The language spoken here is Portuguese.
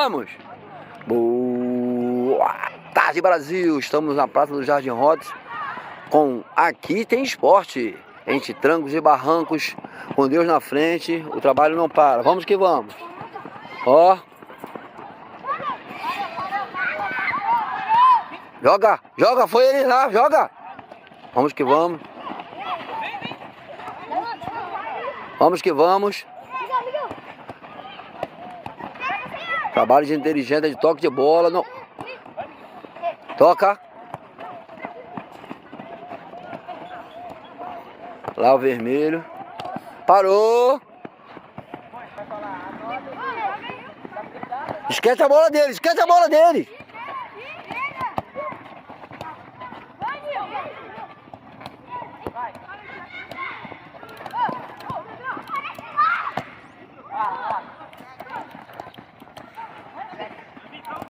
Vamos! Boa tarde, Brasil! Estamos na Praça do Jardim Rods com Aqui Tem Esporte. Entre trancos e barrancos, com Deus na frente, o trabalho não para. Vamos que vamos! Ó! Joga! Joga! Foi ele lá! Joga! Vamos que vamos! Vamos que vamos! Trabalho de inteligência, de toque de bola. Não. Toca. Lá o vermelho. Parou. Esquece a bola dele, esquece a bola dele.